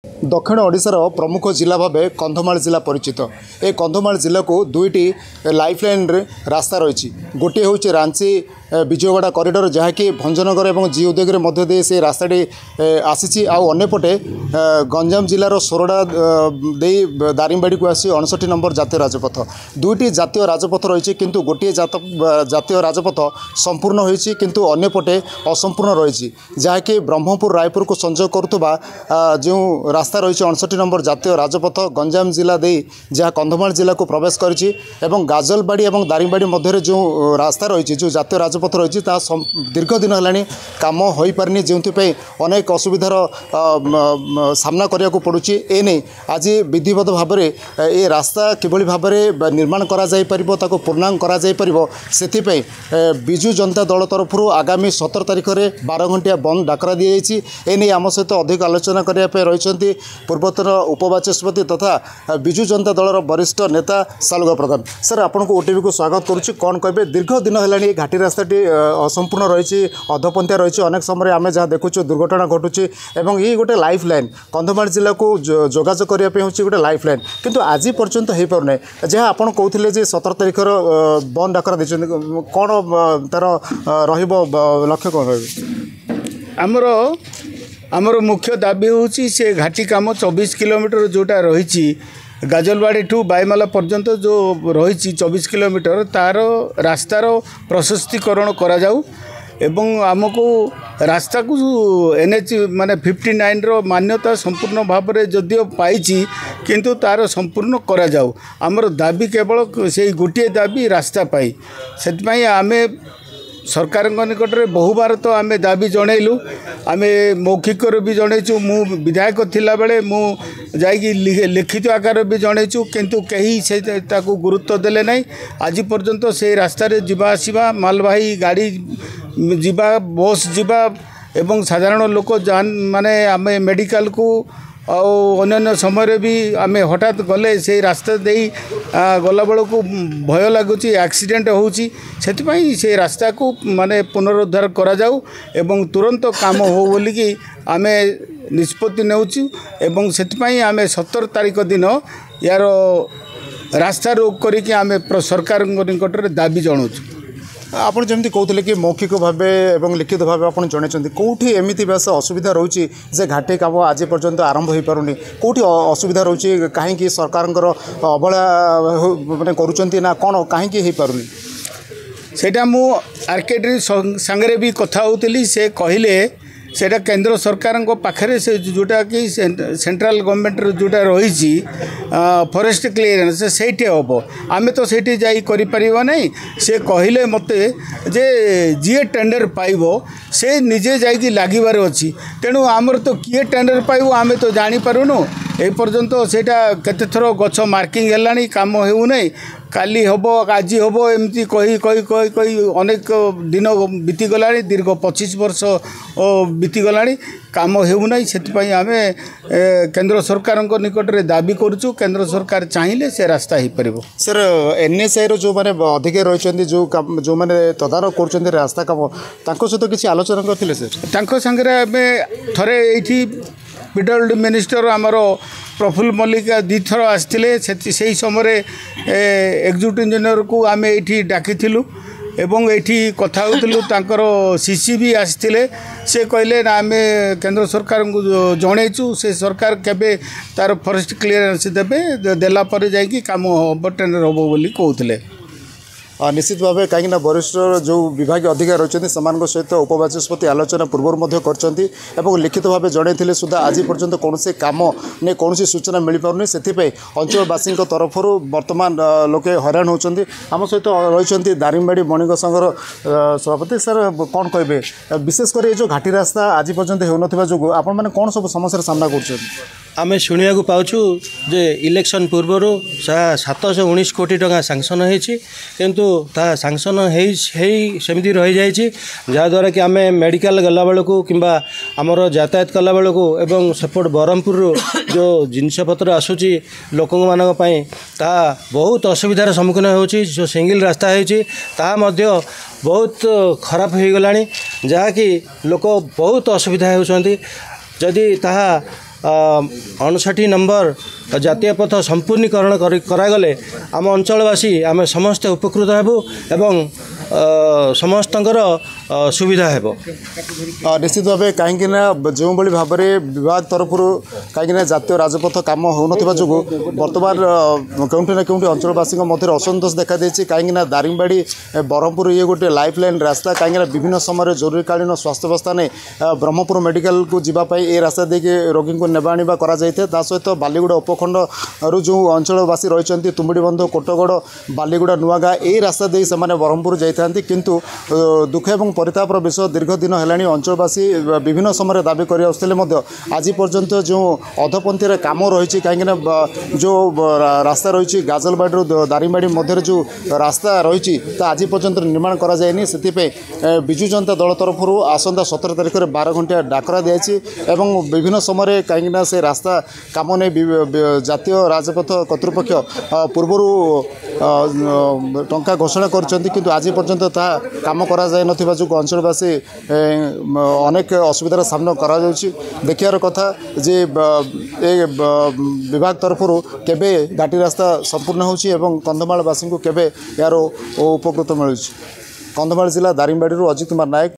दक्षिण ओडिशार प्रमुख जिला भाव कंधमाल जिला परिचित। ए कंधमाल जिला को दुईटी लाइफलाइन रास्ता रही। गोटे हूँ रांची विजयवाड़ा कॉरिडोर जहाँकि भंजनगर और जी उद्योग मध्य दे से रास्ताटी आसी आउपटे गंजाम जिलार सोरडा दे दारिंगबाड़ी को आसी 59 नंबर जातीय राजपथ। दुईटी जातीय राजपथ रही किंतु गोटे जातीय राजपथ संपूर्ण होती किंतु अन्यपटे असंपूर्ण रही जहाँकि ब्रह्मपुर रायपुर को संजोग करुवा जो रास्ता रही 59 नंबर जातीय राजपथ गंजाम जिला दे जहाँ कंधमाल जिला को प्रवेश करी गाजलबाड़ी और दारिंगबाड़ी मध्य जो रास्ता रही जो जातीय राजपथ रही दीर्घ दिन है कम हो पारनी जो अनेक असुविधार सामना करने को पड़ुछि। एने आज विधिवत भाव में ये रास्ता किभली भाव में निर्माण करा जाई परिबो ताको पूर्णांग करा जाई परिबो सेथिपई बिजु जनता दल तरफ आगामी 17 तारिख में 12 घंटिया बंद डाकरा दी जाइछि। एने आम सहित अधिक आलोचना करने रही पूर्वतन उपबाचस्पति तथा बिजु जनता दलर वरिष्ठ नेता सालुगा प्रधान। सर आपन को ओटीवी को स्वागत करुच्ची। कौन कहे दीर्घ दिन है घाटी रास्ताटी असंपूर्ण रही अधपंथा रही अनेक समय आम जहाँ देखु दुर्घटना घटुची और ये गोटे लाइफ लाइन कंधमाल जिला को जोगाजोग करने हूँ गोटे लाइफ लाइन किंतु आज पर्यंत हो पारना जहाँ आप कहते 17 तारिख बंद डाकरा देते कौन तार लक्ष्य कौन रही? आमर मुख्य दाबी होची से घाटी काम 24 किलोमीटर जोटा रही गाजलबाड़ी ठू बाईमाला पर्यंत जो रही 24 किलोमीटर तार रास्तार प्रशस्तीकरण करा जाऊ एवं आमको रास्ता को NH माने 59 रो मान्यता संपूर्ण भाव में जदियो पाई किंतु तार संपूर्ण करा जाऊ। आमर दाबी केवल से गोटे दाबी रास्ता पाई से आमे सरकार निकट में बहुबार तो आम दाबी जनइलु आम मौखिक भी जनइचु मु विधायक थिला बेले मु जाइकी लिखित आकार भी जनइचु किंतु कहीं से ताकू गुरुत्व देले नहीं। आज पर्यंत से रास्ता रे जिबा आसिबा मालवाही गाड़ी जिबा बस जिबा एवं साधारण लोक जान माने आम मेडिकल को अन्य समय भी आम हठात गले से रास्ता दे गला बेलू भय लगुच एक्सीडेंट होची से रास्ता को माने पुनरुद्धार करा जाऊ एवं तुरंत काम हो बोली कि आम निष्पत्ति नेउछु एवं सेतिपई आम 17 तारिख दिन यार रास्ता रोक करिकि आम सरकार निकट में दाबी जनाऊँ। आपड़ जमी कहते कि मौखिक भाव और लिखित भाव आप जनइंट कौटी एमती बेस असुविधा रोचे जे घाटी काम आज पर्यंत आरंभ हो पारुनी कौटी असुविधा रोचे कहीं सरकार अवहेला मैंने करुँच कौन कहीं हो पारुनी सेटा मु आरकेडी सांगरे भी कथा होती से कहले सेटा केंद्र सरकार पाखे से जोटा कि सेंट्रल गवर्नमेंट जोटा रही फॉरेस्ट क्लीयरेंस से हम आम तो से जापर नहीं से कहले मते जे जी टेंडर पाइब से निजे जाइए लगिबार अच्छी तेणु आमर तो किए टेंडर पाइब आम तो जानीपारूनु ए पर्यंत सेटा केते थर गछ मार्किंग है काम होना काली हम आज हम एमती कही कही कही कही अनेक दिन बीतीगला दीर्घ 25 वर्ष बीतीगला काम होना से आम केंद्र सरकार निकट में दाबी करुचु केंद्र सरकार चाहिए से रास्ता हो पार। सर NSI जो मैंने अधिक रही जो मैंने तदारख कर रास्ता काम सहित किसी आलोचना करते सर सांगे आम थे ये PWD मिनिस्टर आमर प्रफुल्ल मल्लिक 2 थर आसते से समय एग्जीक्यूटिव इंजीनियर को आम ये डाकी एवं ये कथा होलु CC भी आसते से कहले ना आम केंद्र सरकार को जनइचु से सरकार केबे तार फॉरेस्ट क्लीयरेंस देबे देला पर जाइए काम हम टेंडर हम बोली कहते। निश्चित भाव कहीं वरिष्ठ जो विभाग अधिकारी रही सहित उपबाचस्पति आलोचना पूर्व कर लिखित भाव जनई सुधा आज पर्यंत कौन से काम नहीं कौन सूचना मिल पारनी से अंचलवासी तरफ बर्तमान लोके हैरान होती। आम सहित रही दारिंगबाड़ी बणिक संघर सभापति सर कौन कहे विशेषकर जो घाटी रास्ता आज पर्यंत हो जो आपण मैंने कौन सब समस्या सामना कर आम शुणा पाचु जे इलेक्शन पूर्वर 719 कोटी टका सांक्शन होती किंतु ता सांक्शन सेमती रही जाइए जहाँद्वारा कि आम मेडिकल गला बेलू कि आमर यातायात कला बेलू एवं सेपट ब्रह्मपुर जो जिनपतर आसूची लोक मानी ता बहुत असुविधार सम्मुखीन होची जो सिंगल रास्ता होती बहुत खराब हो गला जहाँकि लोक बहुत असुविधा होती जदि ताहा 59 नंबर जातीय पथ संपूर्णीकरण करागले आम अंचलवासी आम समस्ते उपकृत हेबु एवं समस्तंकर सुविधा हेबो। निश्चित भाव कहीं जो भाव में विभाग तरफ कहीं जातीय राजपथ कम हो जो बर्तमान कौटी ना कौटी अंचलवासी मध्य असंतोष देखा देती कहीं दारिंगबाड़ी ब्रह्मपुर ये गोटे लाइफ लाइन रास्ता कहीं विभिन्न समय जरूरीकालीन स्वास्थ्य अवस्था नहीं ब्रह्मपुर मेडिकल को जीवाई ये रास्ता देखिए रोगी को नेबा आनिबा करा जाइए सहित बालीगुड़ा उपखंड रु जो अंचलवासी रही तुम्बुड़ीबंध कोटगड़ बालीगुड़ा नुआगाँ यही रास्ता दे से ब्रह्मपुर जाता किंतु दुख एवं परितापर विषय दीर्घ दिन है अंचलवासी विभिन्न समय दाबी कर आज पर्यंत जो अधपंथी काम रही कहीं जो रास्ता रही गाजलबाड़ी दारिंगबाड़ी मध्य जो रास्ता रही आज पर्यंत निर्माण कराए से विजु जनता दल तरफ आसंता 17 तारिख में 12 घंटा डाकरा दिया विभिन्न समय कहीं से रास्ता काम नहीं जातीय राजपथ कर्तृपक्ष पूर्वर टंका घोषणा कर आज पर्यंत काम कराए न जो अंचलवासी अनेक असुविधार सामना करा देखार कथा जे विभाग तरफ केबे घाटी रास्ता संपूर्ण होची एवं कंधमालवासी को केबे यार उपकृत मिलूँ। कंधमाल जिला दारिंगबाड़ी अजित कुमार नायक।